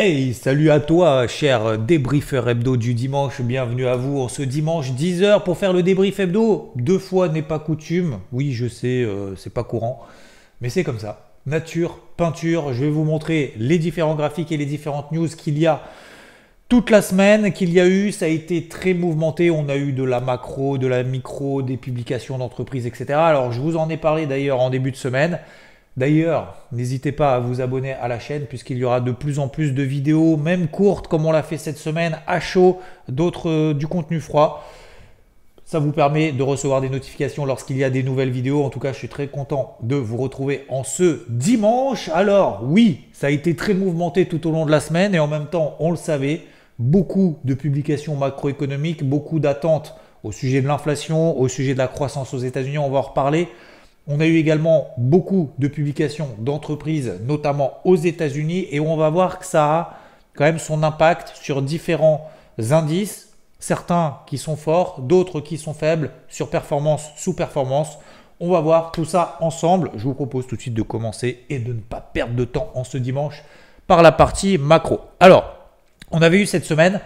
Hey, salut à toi, cher débriefeur hebdo du dimanche. Bienvenue à vous en ce dimanche 10 h pour faire le débrief hebdo. Deux fois n'est pas coutume. Oui, je sais, c'est pas courant, mais c'est comme ça. Nature, peinture, je vais vous montrer les différents graphiques et les différentes news qu'il y a toute la semaine, qu'il y a eu. Ça a été très mouvementé. On a eu de la macro, de la micro, des publications d'entreprises, etc. Alors, je vous en ai parlé d'ailleurs en début de semaine. D'ailleurs, n'hésitez pas à vous abonner à la chaîne puisqu'il y aura de plus en plus de vidéos, même courtes comme on l'a fait cette semaine, à chaud, d'autres du contenu froid. Ça vous permet de recevoir des notifications lorsqu'il y a des nouvelles vidéos. En tout cas, je suis très content de vous retrouver en ce dimanche. Alors oui, ça a été très mouvementé tout au long de la semaine et en même temps, on le savait, beaucoup de publications macroéconomiques, beaucoup d'attentes au sujet de l'inflation, au sujet de la croissance aux États-Unis, on va en reparler. On a eu également beaucoup de publications d'entreprises, notamment aux États-Unis, et on va voir que ça a quand même son impact sur différents indices, certains qui sont forts, d'autres qui sont faibles, sur performance, sous-performance. On va voir tout ça ensemble. Je vous propose tout de suite de commencer et de ne pas perdre de temps en ce dimanche par la partie macro. Alors, on avait eu cette semaine,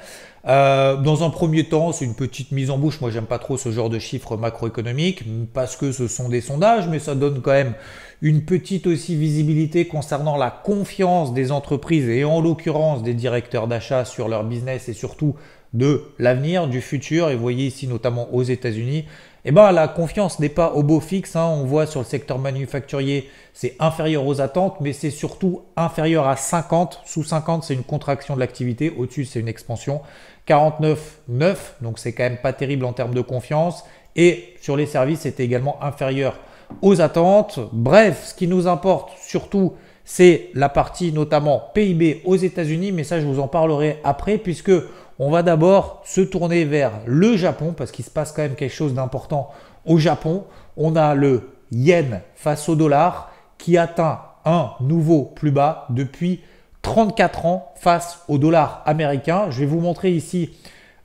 dans un premier temps, c'est une petite mise en bouche. Moi, j'aime pas trop ce genre de chiffres macroéconomiques parce que ce sont des sondages, mais ça donne quand même une petite aussi visibilité concernant la confiance des entreprises et en l'occurrence des directeurs d'achat sur leur business et surtout de l'avenir, du futur. Et vous voyez ici notamment aux États-Unis, eh ben, la confiance n'est pas au beau fixe. On voit sur le secteur manufacturier, c'est inférieur aux attentes, mais c'est surtout inférieur à 50. Sous 50, c'est une contraction de l'activité. Au-dessus, c'est une expansion. 49,9, donc c'est quand même pas terrible en termes de confiance. Et sur les services, c'était également inférieur aux attentes. Bref, ce qui nous importe surtout, c'est la partie notamment PIB aux États-Unis, mais ça, je vous en parlerai après, puisque on va d'abord se tourner vers le Japon, parce qu'il se passe quand même quelque chose d'important au Japon. On a le yen face au dollar qui atteint un nouveau plus bas depuis 34 ans face au dollar américain. Je vais vous montrer ici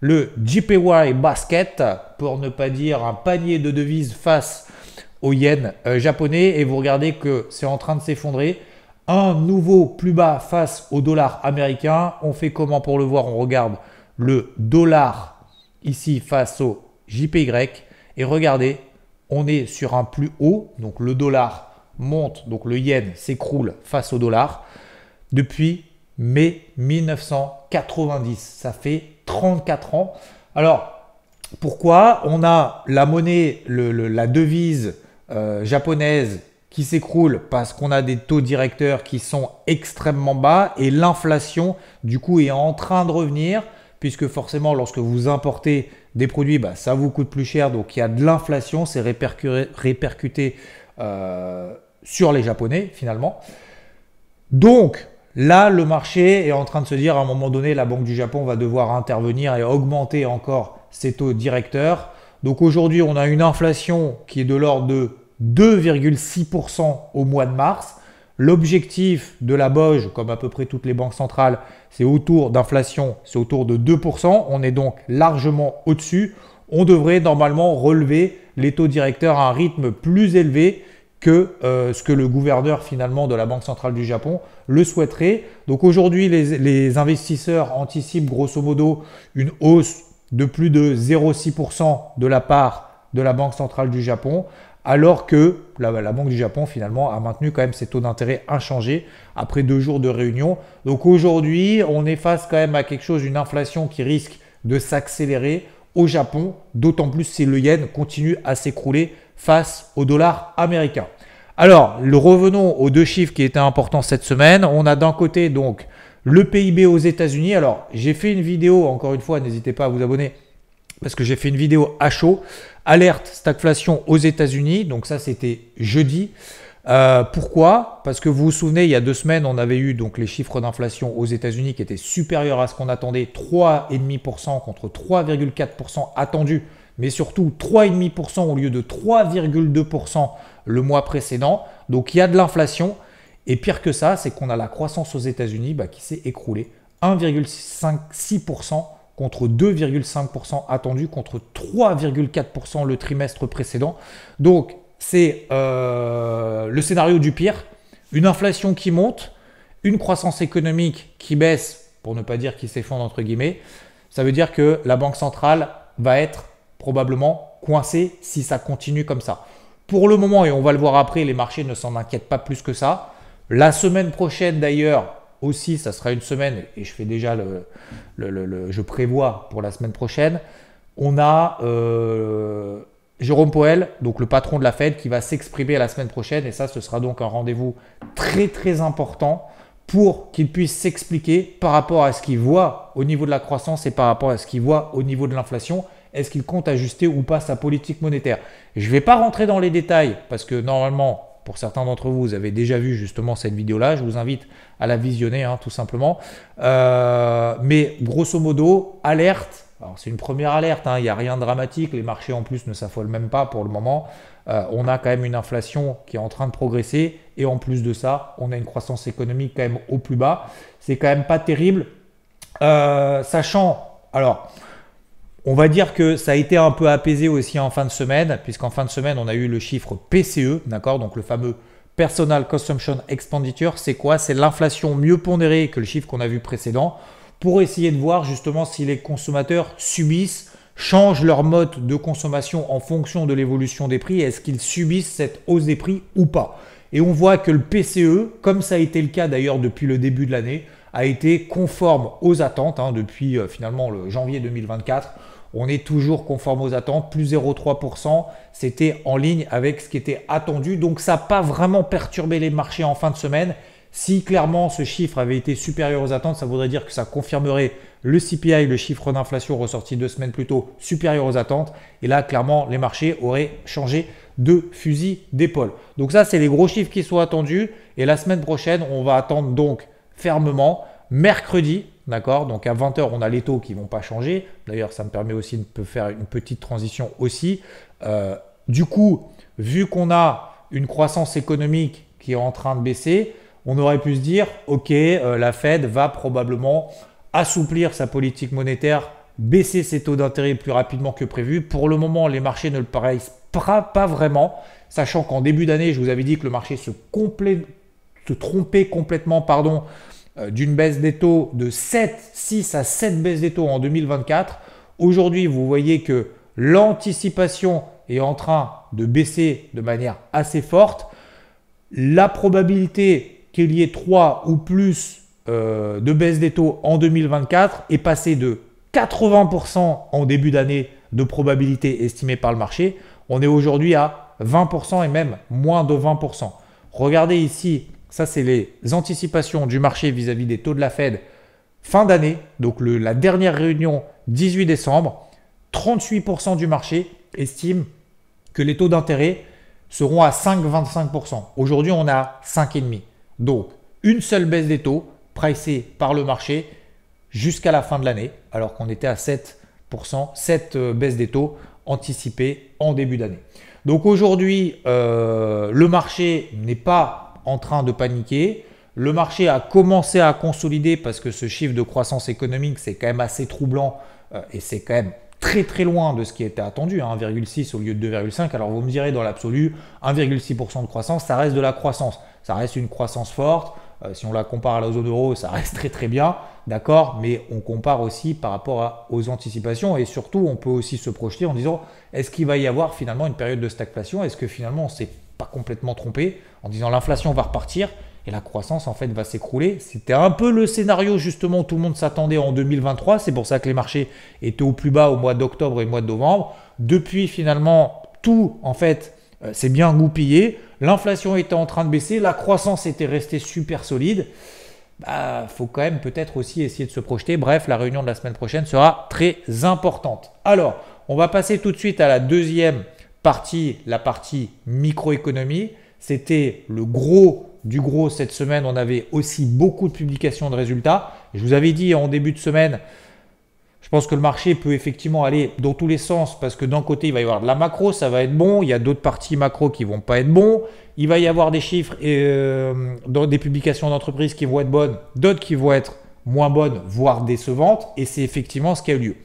le JPY Basket, pour ne pas dire un panier de devises face au yen japonais. Et vous regardez que c'est en train de s'effondrer. Un nouveau plus bas face au dollar américain. On fait comment pour le voir? On regarde le dollar ici face au JPY. Et regardez, on est sur un plus haut. Donc le dollar monte, donc le yen s'écroule face au dollar depuis mai 1990. Ça fait 34 ans. Alors, pourquoi? On a la monnaie, la devise japonaise qui s'écroule parce qu'on a des taux directeurs qui sont extrêmement bas et l'inflation, du coup, est en train de revenir puisque forcément, lorsque vous importez des produits, ça vous coûte plus cher. Donc, il y a de l'inflation, c'est répercuté sur les Japonais finalement. Donc, là, le marché est en train de se dire à un moment donné, la Banque du Japon va devoir intervenir et augmenter encore ses taux directeurs. Donc aujourd'hui, on a une inflation qui est de l'ordre de 2,6% au mois de mars. L'objectif de la BOJ, comme à peu près toutes les banques centrales, c'est autour d'inflation, c'est autour de 2%. On est donc largement au-dessus. On devrait normalement relever les taux directeurs à un rythme plus élevé que ce que le gouverneur finalement de la Banque centrale du Japon le souhaiterait. Donc aujourd'hui, les investisseurs anticipent grosso modo une hausse de plus de 0,6% de la part de la Banque centrale du Japon, alors que la Banque du Japon finalement a maintenu quand même ses taux d'intérêt inchangés après 2 jours de réunion. Donc aujourd'hui, on est face quand même à quelque chose, une inflation qui risque de s'accélérer au Japon, d'autant plus si le yen continue à s'écrouler face au dollar américain. Alors, revenons aux deux chiffres qui étaient importants cette semaine. On a d'un côté donc le PIB aux États-Unis. Alors, j'ai fait une vidéo, encore une fois, n'hésitez pas à vous abonner parce que j'ai fait une vidéo à chaud. Alerte stagflation aux États-Unis. Donc ça, c'était jeudi. Pourquoi? Parce que vous vous souvenez, il y a 2 semaines, on avait eu donc les chiffres d'inflation aux États-Unis qui étaient supérieurs à ce qu'on attendait, 3,5% contre 3,4% attendu, mais surtout 3,5% au lieu de 3,2% le mois précédent. Donc il y a de l'inflation. Et pire que ça, c'est qu'on a la croissance aux États-Unis qui s'est écroulée. 1,6% contre 2,5% attendu, contre 3,4% le trimestre précédent. Donc c'est le scénario du pire. Une inflation qui monte, une croissance économique qui baisse, pour ne pas dire qui s'effondre entre guillemets, ça veut dire que la Banque centrale va être probablement coincée si ça continue comme ça. Pour le moment, et on va le voir après, les marchés ne s'en inquiètent pas plus que ça. La semaine prochaine d'ailleurs, aussi, ça sera une semaine, et je fais déjà je prévois pour la semaine prochaine, on a Jérôme Powell, donc le patron de la Fed, qui va s'exprimer la semaine prochaine, et ça, ce sera donc un rendez-vous très très important pour qu'il puisse s'expliquer par rapport à ce qu'il voit au niveau de la croissance et par rapport à ce qu'il voit au niveau de l'inflation. Est-ce qu'il compte ajuster ou pas sa politique monétaire? Je ne vais pas rentrer dans les détails parce que normalement, pour certains d'entre vous, vous avez déjà vu justement cette vidéo-là. Je vous invite à la visionner tout simplement. Mais grosso modo, alerte. Alors c'est une première alerte, il n'y a rien de dramatique. Les marchés en plus ne s'affolent même pas pour le moment. On a quand même une inflation qui est en train de progresser. Et en plus de ça, on a une croissance économique quand même au plus bas. C'est quand même pas terrible. Sachant, alors... on va dire que ça a été un peu apaisé aussi en fin de semaine, puisqu'en fin de semaine, on a eu le chiffre PCE, d'accord, donc le fameux Personal Consumption Expenditure. C'est quoi? C'est l'inflation mieux pondérée que le chiffre qu'on a vu précédent, pour essayer de voir justement si les consommateurs subissent, changent leur mode de consommation en fonction de l'évolution des prix. Est-ce qu'ils subissent cette hausse des prix ou pas? Et on voit que le PCE, comme ça a été le cas d'ailleurs depuis le début de l'année, a été conforme aux attentes depuis finalement le janvier 2024. On est toujours conforme aux attentes, plus 0,3%. C'était en ligne avec ce qui était attendu. Donc, ça n'a pas vraiment perturbé les marchés en fin de semaine. Si clairement ce chiffre avait été supérieur aux attentes, ça voudrait dire que ça confirmerait le CPI, le chiffre d'inflation ressorti 2 semaines plus tôt, supérieur aux attentes. Et là, clairement, les marchés auraient changé de fusil d'épaule. Donc ça, c'est les gros chiffres qui sont attendus. Et la semaine prochaine, on va attendre donc fermement mercredi. D'accord, donc à 20 h, on a les taux qui ne vont pas changer. D'ailleurs, ça me permet aussi de faire une petite transition aussi. Du coup, vu qu'on a une croissance économique qui est en train de baisser, on aurait pu se dire, ok, la Fed va probablement assouplir sa politique monétaire, baisser ses taux d'intérêt plus rapidement que prévu. Pour le moment, les marchés ne le paraissent pas vraiment, sachant qu'en début d'année, je vous avais dit que le marché se trompait complètement, d'une baisse des taux de 6 à 7 baisses des taux en 2024. Aujourd'hui, vous voyez que l'anticipation est en train de baisser de manière assez forte. La probabilité qu'il y ait 3 ou plus de baisse des taux en 2024 est passée de 80% en début d'année de probabilité estimée par le marché. On est aujourd'hui à 20% et même moins de 20%. Regardez ici. Ça, c'est les anticipations du marché vis-à-vis des taux de la Fed fin d'année. Donc, la dernière réunion 18 décembre, 38% du marché estime que les taux d'intérêt seront à 5,25%. Aujourd'hui, on est à 5,5%. Donc, une seule baisse des taux pricée par le marché jusqu'à la fin de l'année, alors qu'on était à 7%, 7 baisses des taux anticipées en début d'année. Donc, aujourd'hui, le marché n'est pas en train de paniquer. Le marché a commencé à consolider parce que ce chiffre de croissance économique, c'est quand même assez troublant et c'est quand même très très loin de ce qui était attendu, 1,6 au lieu de 2,5. Alors vous me direz dans l'absolu, 1,6% de croissance, ça reste de la croissance. Ça reste une croissance forte. Si on la compare à la zone euro, ça reste très très bien, d'accord, mais on compare aussi par rapport aux anticipations et surtout on peut aussi se projeter en disant est-ce qu'il va y avoir finalement une période de stagflation? Est-ce que finalement on s'est pas complètement trompé en disant l'inflation va repartir et la croissance en fait va s'écrouler? C'était un peu le scénario justement où tout le monde s'attendait en 2023. C'est pour ça que les marchés étaient au plus bas au mois d'octobre et au mois de novembre. Depuis finalement tout en fait c'est bien goupillé. L'inflation était en train de baisser, la croissance était restée super solide. Faut quand même peut-être aussi essayer de se projeter. Bref, la réunion de la semaine prochaine sera très importante. Alors, on va passer tout de suite à la deuxième partie, la partie microéconomie. C'était le gros du gros cette semaine. On avait aussi beaucoup de publications de résultats. Je vous avais dit en début de semaine, je pense que le marché peut effectivement aller dans tous les sens parce que d'un côté, il va y avoir de la macro, ça va être bon. Il y a d'autres parties macro qui ne vont pas être bons. Il va y avoir des chiffres dans des publications d'entreprises qui vont être bonnes, d'autres qui vont être moins bonnes, voire décevantes. Et c'est effectivement ce qui a eu lieu.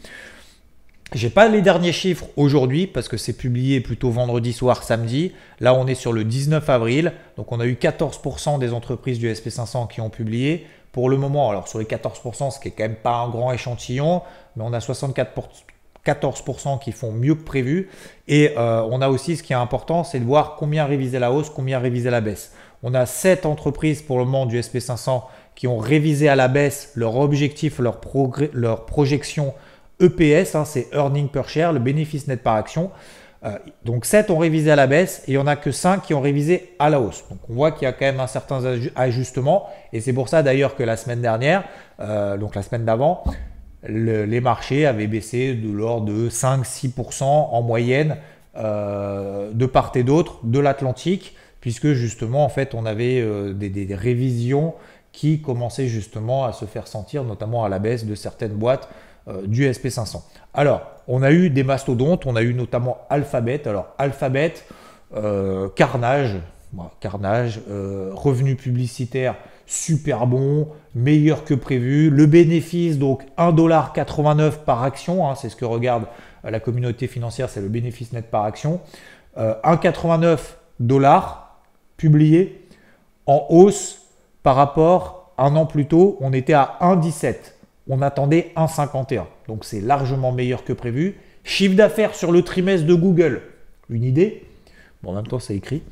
J'ai pas les derniers chiffres aujourd'hui parce que c'est publié plutôt vendredi soir, samedi. Là, on est sur le 19 avril. Donc, on a eu 14% des entreprises du SP500 qui ont publié. Pour le moment, alors sur les 14%, ce qui est quand même pas un grand échantillon, mais on a 14% qui font mieux que prévu. Et on a aussi, ce qui est important, c'est de voir combien réviser la hausse, combien réviser la baisse. On a 7 entreprises pour le moment du SP500 qui ont révisé à la baisse leur objectif, leur projection EPS, hein, c'est Earning Per Share, le bénéfice net par action. Donc 7 ont révisé à la baisse et il n'y en a que 5 qui ont révisé à la hausse. Donc on voit qu'il y a quand même un certain ajustement et c'est pour ça d'ailleurs que la semaine dernière, donc la semaine d'avant, les marchés avaient baissé de l'ordre de 5-6% en moyenne de part et d'autre de l'Atlantique, puisque justement en fait on avait des révisions qui commençaient justement à se faire sentir, notamment à la baisse de certaines boîtes du SP500. Alors, on a eu des mastodontes, on a eu notamment Alphabet. Alors, Alphabet, carnage, revenus publicitaires super bon, meilleur que prévu. Le bénéfice, donc 1,89$ par action, hein, c'est ce que regarde la communauté financière, c'est le bénéfice net par action. 1,89$ publié en hausse par rapport à un an plus tôt, on était à 1,17$. On attendait 1,51. Donc c'est largement meilleur que prévu. Chiffre d'affaires sur le trimestre de Google. Une idée? Bon, en même temps, c'est écrit.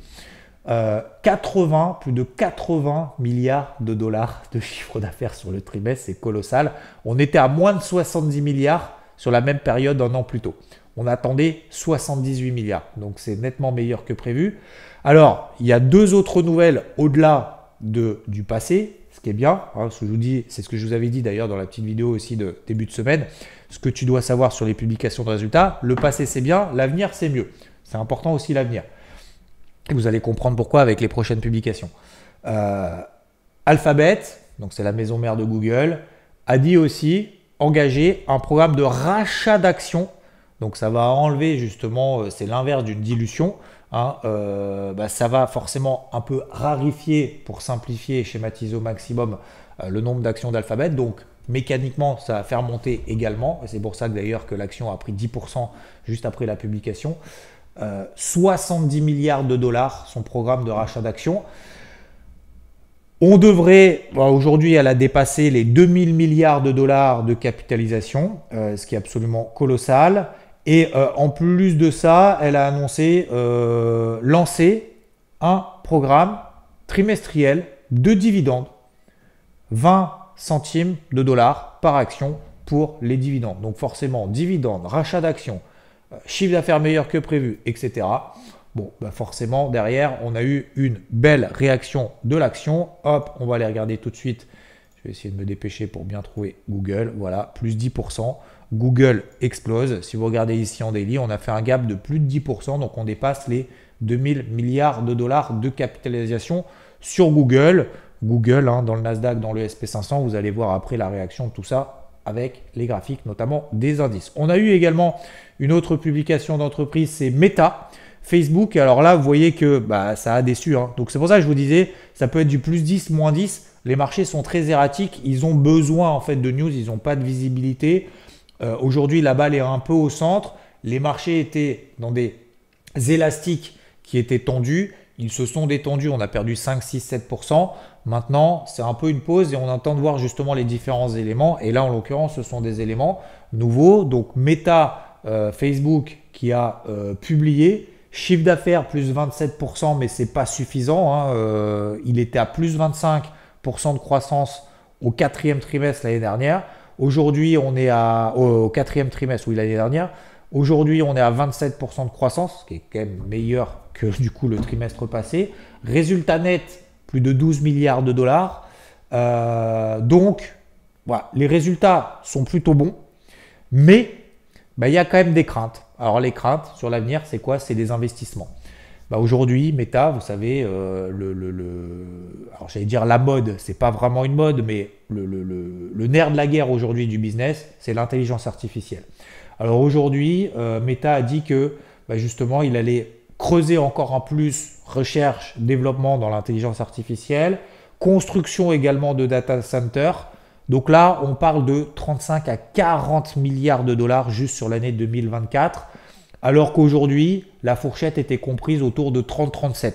Plus de 80 milliards de dollars de chiffre d'affaires sur le trimestre. C'est colossal. On était à moins de 70 milliards sur la même période un an plus tôt. On attendait 78 milliards. Donc c'est nettement meilleur que prévu. Alors, il y a 2 autres nouvelles au-delà du passé. Ce qui est bien, hein, ce que je vous dis, c'est ce que je vous avais dit d'ailleurs dans la petite vidéo aussi de début de semaine, ce que tu dois savoir sur les publications de résultats. Le passé c'est bien, l'avenir c'est mieux. C'est important aussi l'avenir. Et vous allez comprendre pourquoi avec les prochaines publications. Alphabet, donc c'est la maison mère de Google, a dit aussi engager un programme de rachat d'actions. Donc ça va enlever justement, c'est l'inverse d'une dilution. Hein, ça va forcément un peu rarifier pour simplifier et schématiser au maximum le nombre d'actions d'Alphabet. Donc mécaniquement, ça va faire monter également. Et c'est pour ça que d'ailleurs que l'action a pris 10% juste après la publication. 70 milliards de dollars, son programme de rachat d'actions. On devrait, aujourd'hui, elle a dépassé les 2000 milliards de dollars de capitalisation, ce qui est absolument colossal. Et en plus de ça, elle a annoncé lancer un programme trimestriel de dividendes, 20 centimes de dollars par action pour les dividendes. Donc forcément, dividendes, rachat d'actions, chiffre d'affaires meilleur que prévu, etc. Bon, forcément, derrière, on a eu une belle réaction de l'action. Hop, on va aller regarder tout de suite. Je vais essayer de me dépêcher pour bien trouver Google. Voilà, plus 10%. Google explose. Si vous regardez ici en daily, on a fait un gap de plus de 10%. Donc, on dépasse les 2000 milliards de dollars de capitalisation sur Google. Google, hein, dans le Nasdaq, dans le SP500, vous allez voir après la réaction de tout ça avec les graphiques, notamment des indices. On a eu également une autre publication d'entreprise, c'est Meta. Facebook, alors là, vous voyez que ça a déçu. Hein. Donc, c'est pour ça que je vous disais, ça peut être du plus 10, moins 10. Les marchés sont très erratiques. Ils ont besoin en fait de news. Ils n'ont pas de visibilité. Aujourd'hui, la balle est un peu au centre. Les marchés étaient dans des élastiques qui étaient tendus. Ils se sont détendus. On a perdu 5, 6, 7%. Maintenant, c'est un peu une pause et on attend de voir justement les différents éléments. Et là, en l'occurrence, ce sont des éléments nouveaux. Donc, Meta, Facebook qui a publié. Chiffre d'affaires plus 27%, mais ce n'est pas suffisant. Hein. Il était à plus 25% de croissance au 4e trimestre l'année dernière. Aujourd'hui, on est au 4e trimestre, oui, l'année dernière. Aujourd'hui, on est à 27% de croissance, ce qui est quand même meilleur que du coup le trimestre passé. Résultat net, plus de 12 milliards de dollars. Donc, voilà, les résultats sont plutôt bons, mais il y a quand même des craintes. Alors les craintes sur l'avenir, c'est quoi? C'est des investissements. Aujourd'hui, Meta, vous savez, alors j'allais dire la mode, c'est pas vraiment une mode, mais le nerf de la guerre aujourd'hui du business, c'est l'intelligence artificielle. Alors aujourd'hui, Meta a dit que justement, il allait creuser encore en plus recherche, développement dans l'intelligence artificielle, construction également de data center, Donc là, on parle de 35 à 40 milliards de dollars juste sur l'année 2024, alors qu'aujourd'hui, la fourchette était comprise autour de 30-37.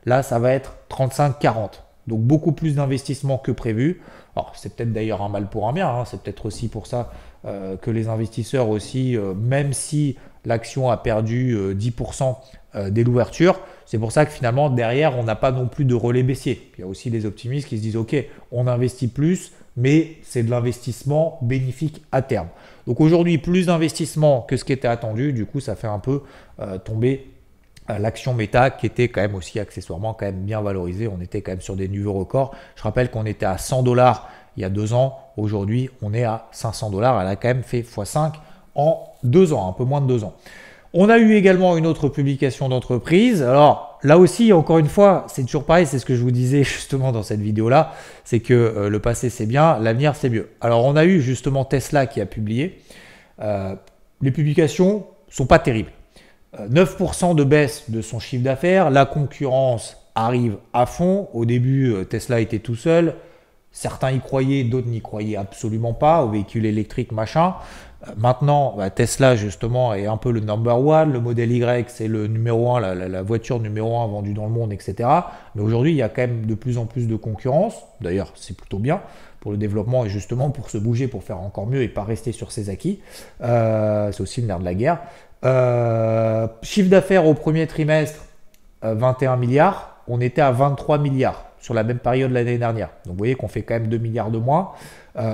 Là, ça va être 35-40. Donc beaucoup plus d'investissement que prévu. Alors c'est peut-être d'ailleurs un mal pour un bien, hein. C'est peut-être aussi pour ça que les investisseurs aussi, même si l'action a perdu 10% dès l'ouverture, c'est pour ça que finalement derrière on n'a pas non plus de relais baissier. Il y a aussi des optimistes qui se disent ok, on investit plus, mais c'est de l'investissement bénéfique à terme. Donc aujourd'hui plus d'investissement que ce qui était attendu, du coup ça fait un peu tomber l'action Meta qui était quand même aussi accessoirement quand même bien valorisée. On était quand même sur des niveaux records. Je rappelle qu'on était à 100 dollars il y a 2 ans. Aujourd'hui, on est à 500 dollars. Elle a quand même fait x5 en 2 ans, un peu moins de 2 ans. On a eu également une autre publication d'entreprise. Alors là aussi, encore une fois, c'est toujours pareil, c'est ce que je vous disais justement dans cette vidéo-là, c'est que le passé c'est bien, l'avenir c'est mieux. Alors on a eu justement Tesla qui a publié. Les publications sont pas terribles. 9% de baisse de son chiffre d'affaires, la concurrence arrive à fond. Au début, Tesla était tout seul. Certains y croyaient, d'autres n'y croyaient absolument pas, aux véhicules électriques, machin. Maintenant, Tesla, justement, est un peu le number one. Le modèle Y, c'est le numéro 1, la voiture numéro 1 vendue dans le monde, etc. Mais aujourd'hui, il y a quand même de plus en plus de concurrence. D'ailleurs, c'est plutôt bien pour le développement et justement pour se bouger, pour faire encore mieux et pas rester sur ses acquis. C'est aussi le nerf de la guerre. Chiffre d'affaires au premier trimestre, 21 milliards. On était à 23 milliards sur la même période l'année dernière. Donc vous voyez qu'on fait quand même 2 milliards de moins,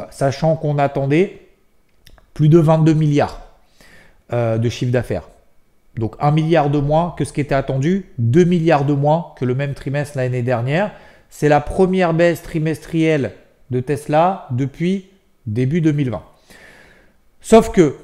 sachant qu'on attendait plus de 22 milliards de chiffre d'affaires. Donc 1 milliard de moins que ce qui était attendu, 2 milliards de moins que le même trimestre l'année dernière. C'est la première baisse trimestrielle de Tesla depuis début 2020. Sauf que,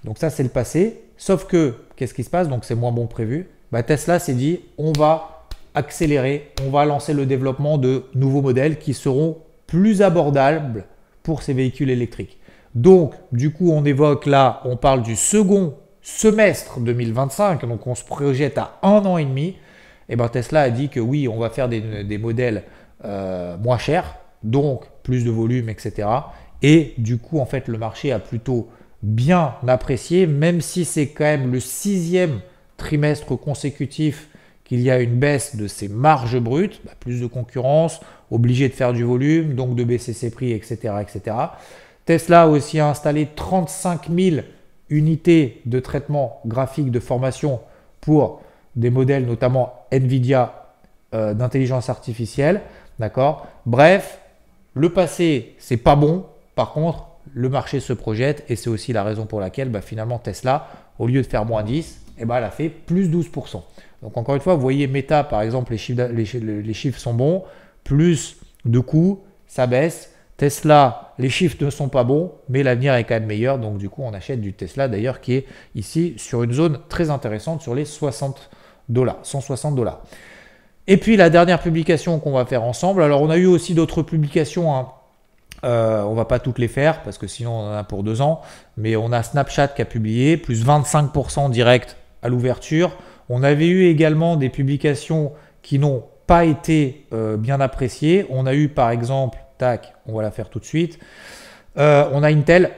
donc ça c'est le passé, sauf que, qu'est-ce qui se passe? Donc c'est moins bon que prévu. Tesla s'est dit, on va accélérer, on va lancer le développement de nouveaux modèles qui seront plus abordables pour ces véhicules électriques. Donc, du coup, on évoque là, on parle du second semestre 2025, donc on se projette à 1 an et demi. Et Tesla a dit que oui, on va faire des modèles moins chers, donc plus de volume, etc. Et du coup, en fait, le marché a plutôt bien apprécié, même si c'est quand même le 6e trimestre consécutif qu'il y a une baisse de ses marges brutes, plus de concurrence, obligé de faire du volume, donc de baisser ses prix, etc. etc. Tesla a aussi installé 35 000 unités de traitement graphique de formation pour des modèles notamment NVIDIA d'intelligence artificielle. D'accord. Bref, le passé, c'est pas bon. Par contre, le marché se projette et c'est aussi la raison pour laquelle finalement Tesla, au lieu de faire moins 10, elle a fait plus 12%. Donc encore une fois, vous voyez Meta, par exemple, les chiffres sont bons, plus de coûts, ça baisse. Tesla, les chiffres ne sont pas bons, mais l'avenir est quand même meilleur. Donc du coup, on achète du Tesla d'ailleurs qui est ici sur une zone très intéressante sur les 60 $, 160 $. Et puis la dernière publication qu'on va faire ensemble. Alors on a eu aussi d'autres publications, hein. On ne va pas toutes les faire parce que sinon on en a pour 2 ans. Mais on a Snapchat qui a publié, plus 25% direct à l'ouverture. On avait eu également des publications qui n'ont pas été bien appréciées. On a eu par exemple, tac, on va la faire tout de suite. On a Intel.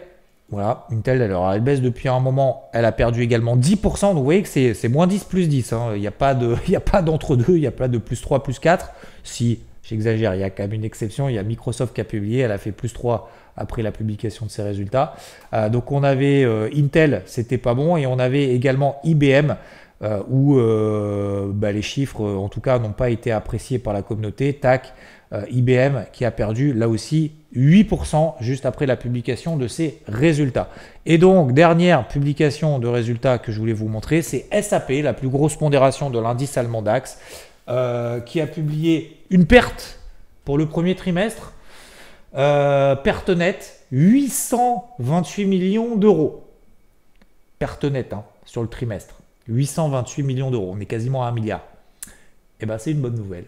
Voilà, Intel, alors elle baisse depuis un moment. Elle a perdu également 10%. Donc vous voyez que c'est moins 10 plus 10. Hein. Il n'y a pas d'entre-deux. Il n'y a pas de plus 3 plus 4. Si, j'exagère, il y a quand même une exception. Il y a Microsoft qui a publié. Elle a fait plus 3 après la publication de ses résultats. Donc on avait Intel, c'était pas bon. Et on avait également IBM. Où les chiffres, en tout cas, n'ont pas été appréciés par la communauté. TAC, IBM qui a perdu là aussi 8% juste après la publication de ses résultats. Et donc, dernière publication de résultats que je voulais vous montrer, c'est SAP, la plus grosse pondération de l'indice allemand DAX, qui a publié une perte pour le premier trimestre, perte nette, 828 millions d'euros. Perte nette sur le trimestre. 828 millions d'euros, on est quasiment à 1 milliard. C'est une bonne nouvelle.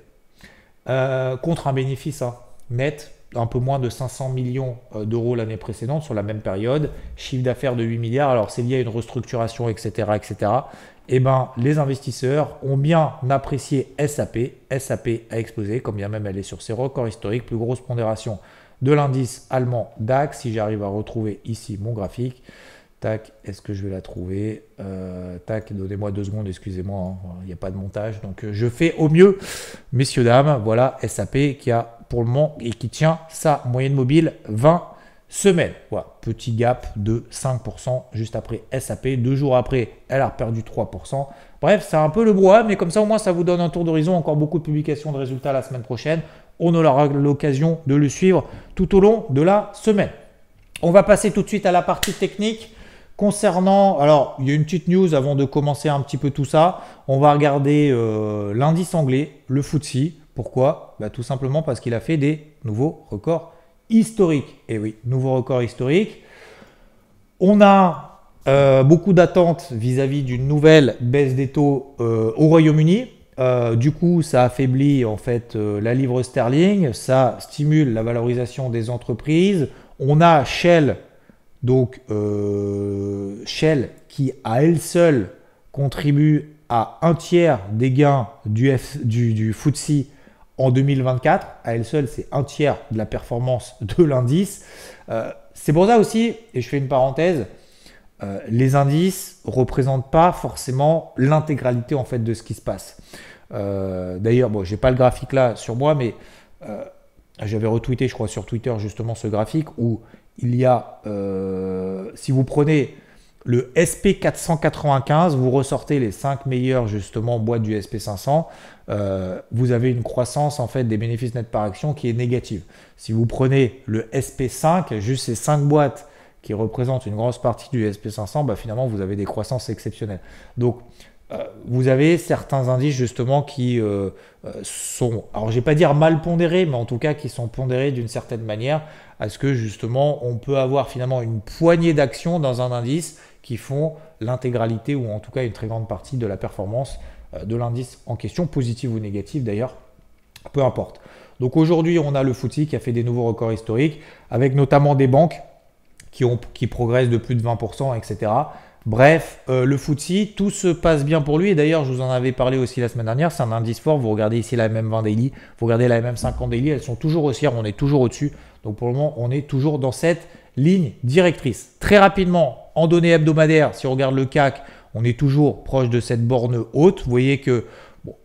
Contre un bénéfice net, un peu moins de 500 millions d'euros l'année précédente sur la même période, chiffre d'affaires de 8 milliards, alors c'est lié à une restructuration, etc. etc. Les investisseurs ont bien apprécié SAP. SAP a explosé, quand bien même elle est sur ses records historiques, plus grosse pondération de l'indice allemand DAX. Si j'arrive à retrouver ici mon graphique, tac, est-ce que je vais la trouver? Tac, donnez-moi 2 secondes, excusez-moi, hein, il n'y a pas de montage. Donc je fais au mieux, messieurs, dames. Voilà SAP qui a pour le moment et qui tient sa moyenne mobile 20 semaines. Voilà, petit gap de 5% juste après SAP. 2 jours après, elle a perdu 3%. Bref, c'est un peu le brouhaha, mais comme ça au moins ça vous donne un tour d'horizon. Encore beaucoup de publications de résultats la semaine prochaine. On aura l'occasion de le suivre tout au long de la semaine. On va passer tout de suite à la partie technique. Concernant, alors il y a une petite news avant de commencer un petit peu tout ça. On va regarder l'indice anglais, le FTSE. Pourquoi? Tout simplement parce qu'il a fait des nouveaux records historiques. Et oui, nouveaux records historiques. On a beaucoup d'attentes vis-à-vis d'une nouvelle baisse des taux au Royaume-Uni. Du coup, ça affaiblit en fait la livre sterling, ça stimule la valorisation des entreprises. On a Shell, donc Shell qui à elle seule contribue à 1/3 des gains du FTSE en 2024. À elle seule, c'est 1/3 de la performance de l'indice. C'est pour ça aussi, et je fais une parenthèse, les indices ne représentent pas forcément l'intégralité en fait de ce qui se passe. D'ailleurs, bon, je n'ai pas le graphique là sur moi, mais j'avais retweeté, je crois, sur Twitter justement ce graphique où il y a, si vous prenez le SP495, vous ressortez les 5 meilleures justement boîtes du SP500, vous avez une croissance en fait des bénéfices nets par action qui est négative. Si vous prenez le SP5, juste ces 5 boîtes qui représentent une grosse partie du SP500, finalement vous avez des croissances exceptionnelles. Donc vous avez certains indices justement qui sont, alors je ne vais pas dire mal pondérés, mais en tout cas qui sont pondérés d'une certaine manière à ce que justement on peut avoir finalement une poignée d'actions dans un indice qui font l'intégralité ou en tout cas une très grande partie de la performance de l'indice en question, positive ou négative d'ailleurs, peu importe. Donc aujourd'hui on a le FTSE qui a fait des nouveaux records historiques avec notamment des banques qui progressent de plus de 20%, etc. Bref, le FTSE, tout se passe bien pour lui. Et d'ailleurs, je vous en avais parlé aussi la semaine dernière. C'est un indice fort. Vous regardez ici la MM20 Daily, vous regardez la MM50 Daily. Elles sont toujours haussières. On est toujours au-dessus. Donc pour le moment, on est toujours dans cette ligne directrice. Très rapidement, en données hebdomadaires, si on regarde le CAC, on est toujours proche de cette borne haute. Vous voyez que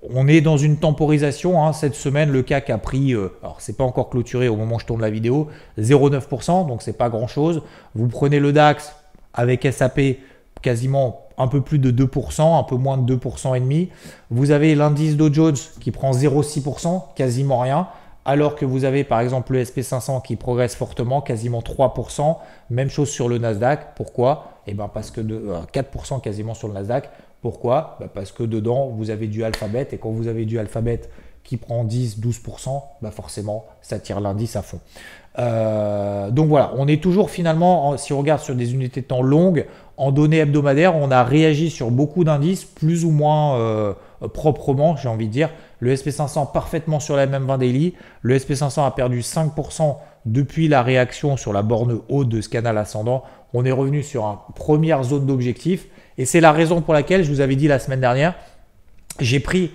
on est dans une temporisation. Hein. Cette semaine, le CAC a pris, alors c'est pas encore clôturé au moment où je tourne la vidéo, 0,9%. Donc c'est pas grand-chose. Vous prenez le DAX avec SAP, quasiment un peu plus de 2%, un peu moins de 2% et demi. Vous avez l'indice Dow Jones qui prend 0,6%, quasiment rien, alors que vous avez par exemple le SP500 qui progresse fortement, quasiment 3%. Même chose sur le Nasdaq. Pourquoi? Parce que 4% quasiment sur le Nasdaq. Pourquoi? Parce que dedans, vous avez du Alphabet et quand vous avez du Alphabet qui prend 10-12%, forcément, ça tire l'indice à fond. Donc voilà, on est toujours finalement, si on regarde sur des unités de temps longues, en données hebdomadaires, on a réagi sur beaucoup d'indices, plus ou moins proprement, j'ai envie de dire. Le SP500 parfaitement sur la MM20 Daily. Le SP500 a perdu 5% depuis la réaction sur la borne haute de ce canal ascendant. On est revenu sur une première zone d'objectif. Et c'est la raison pour laquelle, je vous avais dit la semaine dernière, j'ai pris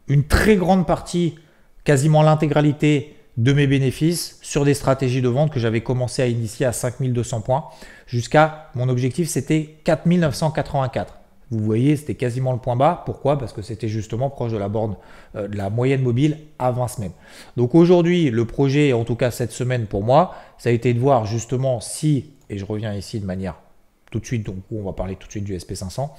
une très grande partie, quasiment l'intégralité de mes bénéfices sur des stratégies de vente que j'avais commencé à initier à 5200 points jusqu'à mon objectif, c'était 4984. Vous voyez, c'était quasiment le point bas. Pourquoi? Parce que c'était justement proche de la borne de la moyenne mobile à 20 semaines. Donc aujourd'hui, le projet, en tout cas cette semaine pour moi, ça a été de voir justement si, et je reviens ici de manière tout de suite, donc on va parler tout de suite du SP500,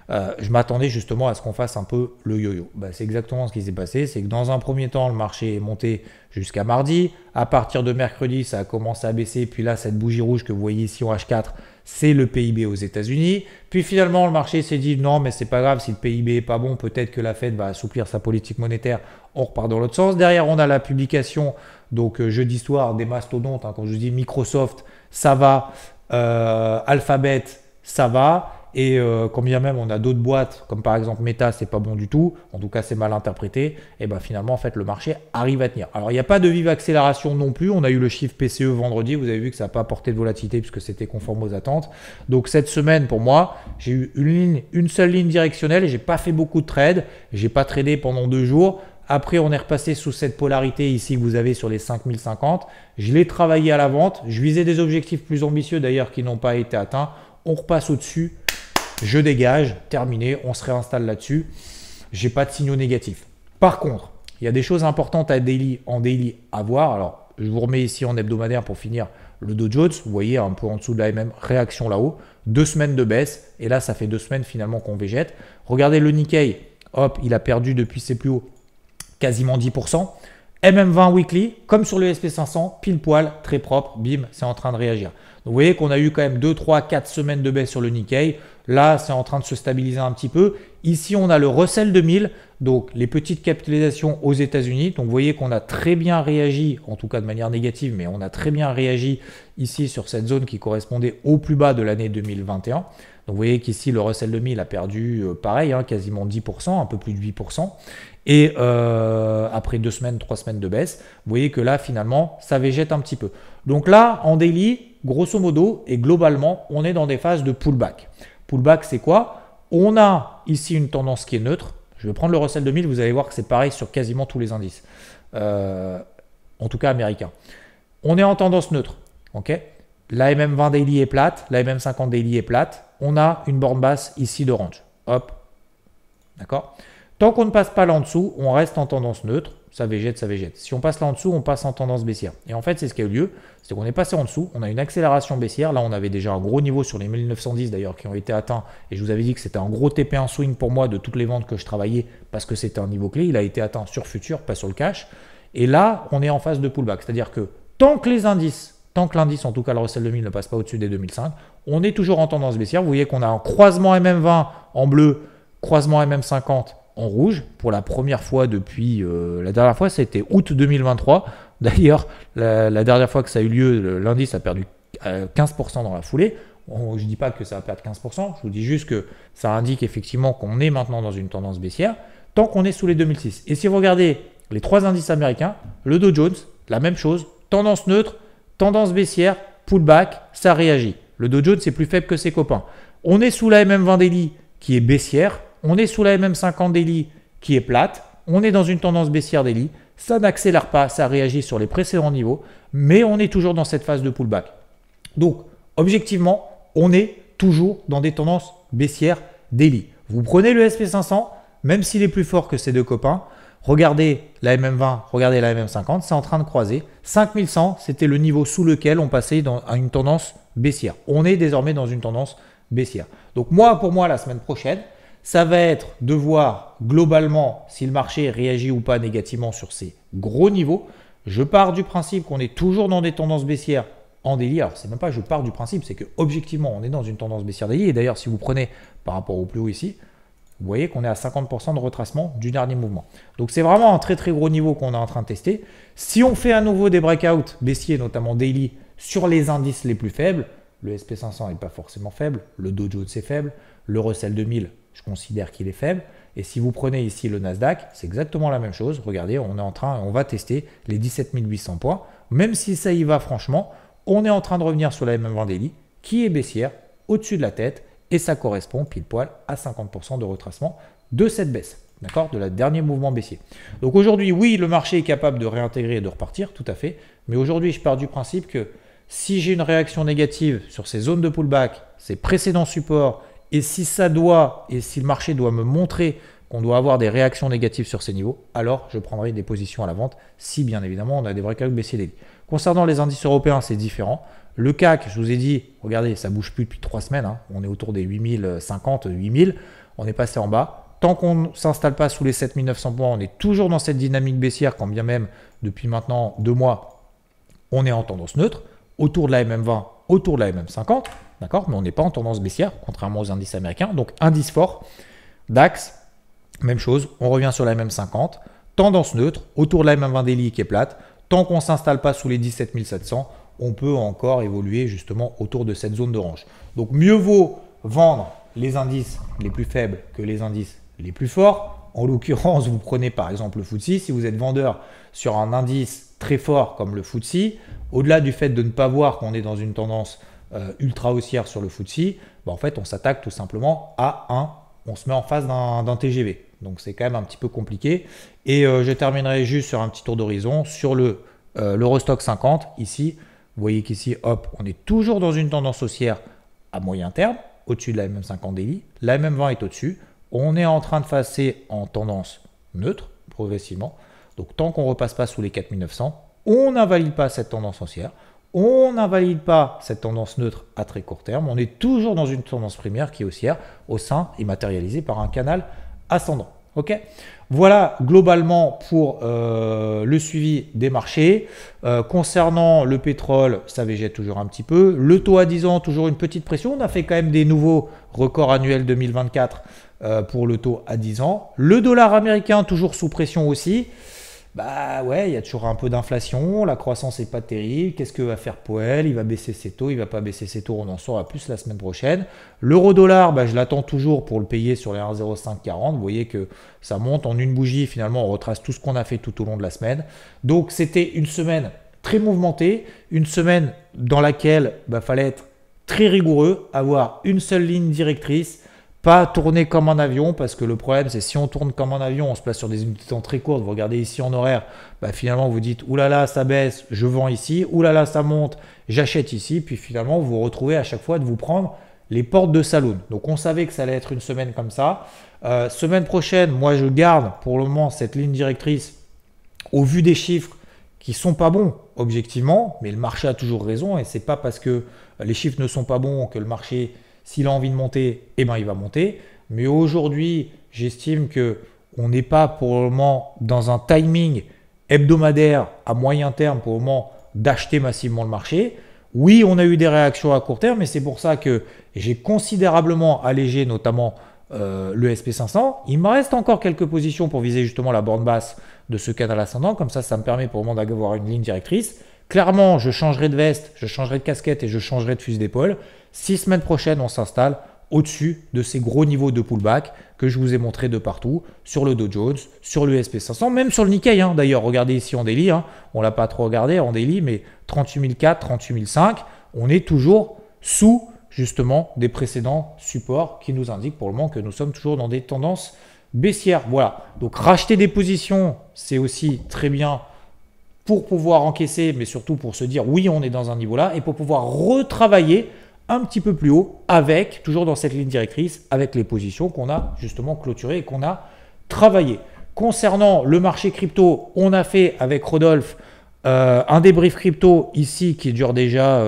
je m'attendais justement à ce qu'on fasse un peu le yo-yo. C'est exactement ce qui s'est passé, c'est que dans un premier temps, le marché est monté jusqu'à mardi. À partir de mercredi, ça a commencé à baisser. Puis là, cette bougie rouge que vous voyez ici en H4, c'est le PIB aux États-Unis. Puis finalement, le marché s'est dit non, mais c'est pas grave, si le PIB est pas bon, peut-être que la Fed va assouplir sa politique monétaire. On repart dans l'autre sens. Derrière, on a la publication, donc jeudi soir, des mastodontes. Quand je vous dis Microsoft, ça va. Alphabet, ça va. Et quand bien même on a d'autres boîtes, comme par exemple Meta, c'est pas bon du tout, en tout cas c'est mal interprété, et finalement en fait le marché arrive à tenir. Alors il n'y a pas de vive accélération non plus, on a eu le chiffre PCE vendredi, vous avez vu que ça n'a pas apporté de volatilité puisque c'était conforme aux attentes. Donc cette semaine pour moi, j'ai eu une seule ligne directionnelle, et j'ai pas fait beaucoup de trades, j'ai pas tradé pendant 2 jours. Après, on est repassé sous cette polarité ici que vous avez sur les 5050. Je l'ai travaillé à la vente. Je visais des objectifs plus ambitieux d'ailleurs qui n'ont pas été atteints. On repasse au-dessus. Je dégage. Terminé. On se réinstalle là-dessus. J'ai pas de signaux négatifs. Par contre, il y a des choses importantes en daily à voir. Alors, je vous remets ici en hebdomadaire pour finir le Dow Jones. Vous voyez un peu en dessous de la MM, réaction là-haut. 2 semaines de baisse. Et là, ça fait 2 semaines finalement qu'on végète. Regardez le Nikkei. Hop, il a perdu depuis ses plus hauts quasiment 10%. MM20 weekly, comme sur le SP500, pile poil, très propre, bim, c'est en train de réagir. Donc vous voyez qu'on a eu quand même 2, 3, 4 semaines de baisse sur le Nikkei. Là, c'est en train de se stabiliser un petit peu. Ici, on a le Russell 2000, donc les petites capitalisations aux États-Unis. Donc vous voyez qu'on a très bien réagi, en tout cas de manière négative, mais on a très bien réagi ici sur cette zone qui correspondait au plus bas de l'année 2021. Donc vous voyez qu'ici, le Russell 2000 a perdu pareil, hein, quasiment 10%, un peu plus de 8%. Et après 2 semaines, 3 semaines de baisse, vous voyez que là, finalement, ça végète un petit peu. Donc là, en daily, grosso modo et globalement, on est dans des phases de pullback. Pullback, c'est quoi? On a ici une tendance qui est neutre. Je vais prendre le Russell 2000, vous allez voir que c'est pareil sur quasiment tous les indices, en tout cas américains. On est en tendance neutre. Okay, la MM20 daily est plate, la MM50 daily est plate. On a une borne basse ici de range. Hop, d'accord. Tant qu'on ne passe pas là en dessous, on reste en tendance neutre, ça végète, ça végète. Si on passe là en dessous, on passe en tendance baissière. Et en fait, c'est ce qui a eu lieu, c'est qu'on est passé en dessous, on a une accélération baissière. Là, on avait déjà un gros niveau sur les 1910 d'ailleurs qui ont été atteints. Et je vous avais dit que c'était un gros TP1 swing pour moi de toutes les ventes que je travaillais parce que c'était un niveau clé. Il a été atteint sur futur, pas sur le cash. Et là, on est en phase de pullback. C'est-à-dire que tant que l'indice, en tout cas le Russell 2000 ne passe pas au-dessus des 2005, on est toujours en tendance baissière. Vous voyez qu'on a un croisement MM20 en bleu, croisement MM50 en rouge pour la première fois depuis la dernière fois c'était août 2023. D'ailleurs la dernière fois que ça a eu lieu, l'indice a perdu 15% dans la foulée. Je ne dis pas que ça va perdre 15%, je vous dis juste que ça indique effectivement qu'on est maintenant dans une tendance baissière tant qu'on est sous les 2006. Et si vous regardez les 3 indices américains, le Dow Jones, la même chose, tendance neutre, tendance baissière, pullback, ça réagit. Le Dow Jones est plus faible que ses copains. On est sous la MM20 daily qui est baissière. On est sous la MM50 daily qui est plate. On est dans une tendance baissière daily. Ça n'accélère pas, ça réagit sur les précédents niveaux, mais on est toujours dans cette phase de pullback. Donc, objectivement, on est toujours dans des tendances baissières daily. Vous prenez le SP500, même s'il est plus fort que ses deux copains, regardez la MM20, regardez la MM50, c'est en train de croiser. 5100, c'était le niveau sous lequel on passait à une tendance baissière. On est désormais dans une tendance baissière. Donc, pour moi, la semaine prochaine, ça va être de voir globalement si le marché réagit ou pas négativement sur ces gros niveaux. Je pars du principe qu'on est toujours dans des tendances baissières en daily. Alors, c'est même pas je pars du principe, c'est que objectivement, on est dans une tendance baissière daily. Et d'ailleurs, si vous prenez par rapport au plus haut ici, vous voyez qu'on est à 50% de retracement du dernier mouvement. Donc, c'est vraiment un très très gros niveau qu'on est en train de tester. Si on fait à nouveau des breakouts baissiers, notamment daily, sur les indices les plus faibles, le SP500 n'est pas forcément faible, le Dow Jones est faible, le Russell 2000, je considère qu'il est faible. Et si vous prenez ici le Nasdaq, c'est exactement la même chose. Regardez, on va tester les 17 800 points. Même si ça y va franchement, on est en train de revenir sur la MM20 daily qui est baissière au-dessus de la tête et ça correspond pile poil à 50% de retracement de cette baisse, d'accord, de la dernier mouvement baissier. Donc aujourd'hui, oui, le marché est capable de réintégrer et de repartir, tout à fait. Mais aujourd'hui, je pars du principe que si j'ai une réaction négative sur ces zones de pullback, ces précédents supports, et si le marché doit me montrer qu'on doit avoir des réactions négatives sur ces niveaux, alors je prendrai des positions à la vente si bien évidemment on a des breakouts baissiers daily. Concernant les indices européens, c'est différent. Le CAC, je vous ai dit, regardez, ça ne bouge plus depuis 3 semaines. Hein. On est autour des 8050, 8000. On est passé en bas. Tant qu'on ne s'installe pas sous les 7900 points, on est toujours dans cette dynamique baissière, quand bien même depuis maintenant 2 mois, on est en tendance neutre, autour de la MM20, autour de la MM50. D'accord, mais on n'est pas en tendance baissière, contrairement aux indices américains. Donc, indice fort, DAX, même chose, on revient sur la MM50, tendance neutre, autour de la MM20 daily qui est plate. Tant qu'on ne s'installe pas sous les 17 700, on peut encore évoluer justement autour de cette zone de range. Donc, mieux vaut vendre les indices les plus faibles que les indices les plus forts. En l'occurrence, vous prenez par exemple le FTSE. Si vous êtes vendeur sur un indice très fort comme le FTSE, au-delà du fait de ne pas voir qu'on est dans une tendance ultra haussière sur le FTSE, en fait, on s'attaque tout simplement on se met en face d'un TGV. Donc c'est quand même un petit peu compliqué. Et je terminerai juste sur un petit tour d'horizon sur l'Eurostock 50. Ici, vous voyez qu'ici, hop, on est toujours dans une tendance haussière à moyen terme, au-dessus de la MM50 daily. La MM20 est au-dessus. On est en train de passer en tendance neutre, progressivement. Donc tant qu'on ne repasse pas sous les 4900, on n'invalide pas cette tendance haussière. On n'invalide pas cette tendance neutre à très court terme. On est toujours dans une tendance primaire qui est haussière au sein et matérialisée par un canal ascendant. Ok, voilà globalement pour le suivi des marchés. Concernant le pétrole, ça végète toujours un petit peu. Le taux à 10 ans, toujours une petite pression. On a fait quand même des nouveaux records annuels 2024 pour le taux à 10 ans. Le dollar américain, toujours sous pression aussi. Bah ouais, il y a toujours un peu d'inflation, la croissance n'est pas terrible. Qu'est-ce que va faire Powell? Il va baisser ses taux, il ne va pas baisser ses taux, on en saura plus la semaine prochaine. L'euro-dollar, bah, je l'attends toujours pour le payer sur les 1,0540. Vous voyez que ça monte en une bougie, finalement on retrace tout ce qu'on a fait tout au long de la semaine. Donc c'était une semaine très mouvementée, une semaine dans laquelle il fallait être très rigoureux, avoir une seule ligne directrice. Pas tourner comme un avion, parce que le problème c'est si on tourne comme un avion, on se place sur des unités de temps très courtes. Vous regardez ici en horaire, finalement vous dites oulala ça baisse, je vends ici, oulala ça monte, j'achète ici. Puis finalement vous vous retrouvez à chaque fois de vous prendre les portes de saloon. Donc on savait que ça allait être une semaine comme ça. Semaine prochaine, moi je garde pour le moment cette ligne directrice au vu des chiffres qui sont pas bons objectivement, mais le marché a toujours raison et c'est pas parce que les chiffres ne sont pas bons que le marché, s'il a envie de monter, eh ben, il va monter. Mais aujourd'hui, j'estime qu'on n'est pas pour le moment dans un timing hebdomadaire à moyen terme pour le moment d'acheter massivement le marché. Oui, on a eu des réactions à court terme, mais c'est pour ça que j'ai considérablement allégé notamment le SP500. Il me reste encore quelques positions pour viser justement la borne basse de ce canal ascendant. Comme ça me permet pour le moment d'avoir une ligne directrice. Clairement, je changerai de veste, je changerai de casquette et je changerai de fusil d'épaule. 6 semaines prochaines, on s'installe au-dessus de ces gros niveaux de pullback que je vous ai montré de partout, sur le Dow Jones, sur le SP500, même sur le Nikkei. D'ailleurs, regardez ici en daily, on ne l'a pas trop regardé en daily, mais 38 400, 38 500, on est toujours sous justement des précédents supports qui nous indiquent pour le moment que nous sommes toujours dans des tendances baissières. Voilà, donc racheter des positions, c'est aussi très bien pour pouvoir encaisser, mais surtout pour se dire oui, on est dans un niveau là, et pour pouvoir retravailler un petit peu plus haut avec, toujours dans cette ligne directrice, avec les positions qu'on a justement clôturées et qu'on a travaillées. Concernant le marché crypto, on a fait avec Rodolphe un débrief crypto ici qui dure déjà,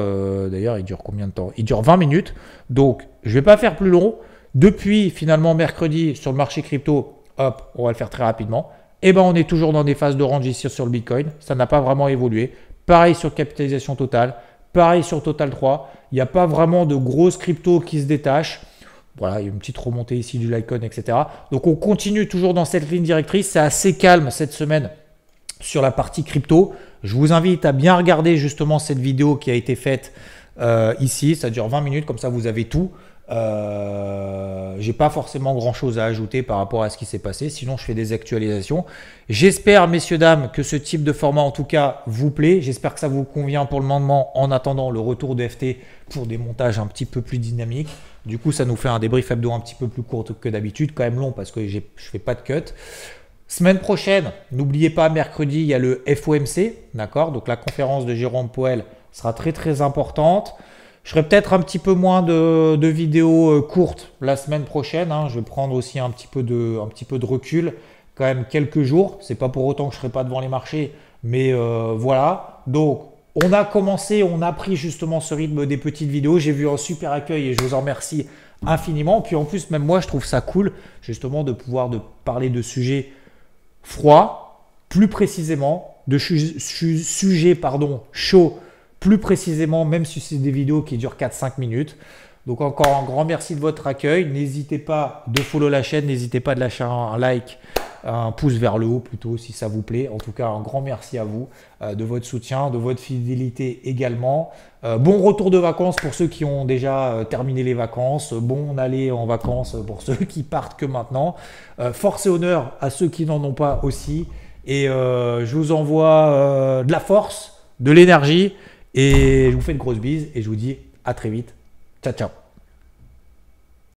d'ailleurs il dure combien de temps? Il dure 20 minutes, donc je ne vais pas faire plus long. Depuis finalement mercredi sur le marché crypto, hop, on va le faire très rapidement. Et ben on est toujours dans des phases de range ici sur le Bitcoin, ça n'a pas vraiment évolué. Pareil sur capitalisation totale, pareil sur Total 3, il n'y a pas vraiment de grosses cryptos qui se détachent. Voilà, il y a une petite remontée ici du Litecoin, etc. Donc on continue toujours dans cette ligne directrice, c'est assez calme cette semaine sur la partie crypto. Je vous invite à bien regarder justement cette vidéo qui a été faite ici, ça dure 20 minutes, comme ça vous avez tout. J'ai pas forcément grand chose à ajouter par rapport à ce qui s'est passé, sinon je fais des actualisations. J'espère messieurs dames que ce type de format en tout cas vous plaît, j'espère que ça vous convient pour le moment en attendant le retour de FT pour des montages un petit peu plus dynamiques. Du coup ça nous fait un débrief hebdo un petit peu plus court que d'habitude, quand même long parce que je fais pas de cut. Semaine prochaine, n'oubliez pas, mercredi il y a le FOMC, d'accord, donc la conférence de Jérôme Powell sera très très importante. Je ferai peut-être un petit peu moins de vidéos courtes la semaine prochaine. Je vais prendre aussi un petit peu de recul, quand même quelques jours. C'est pas pour autant que je ne serai pas devant les marchés, mais voilà. Donc, on a commencé, on a pris justement ce rythme des petites vidéos. J'ai vu un super accueil et je vous en remercie infiniment. Puis en plus, même moi, je trouve ça cool justement de pouvoir parler de sujets froids, plus précisément, de sujets chauds, plus précisément, même si c'est des vidéos qui durent 4-5 minutes. Donc encore un grand merci de votre accueil. N'hésitez pas de follow la chaîne, n'hésitez pas de lâcher un like, un pouce vers le haut plutôt si ça vous plaît. En tout cas, un grand merci à vous de votre soutien, de votre fidélité également. Bon retour de vacances pour ceux qui ont déjà terminé les vacances. Bon aller en vacances pour ceux qui partent que maintenant. Force et honneur à ceux qui n'en ont pas aussi. Et je vous envoie de la force, de l'énergie. Et je vous fais une grosse bise et je vous dis à très vite. Ciao, ciao.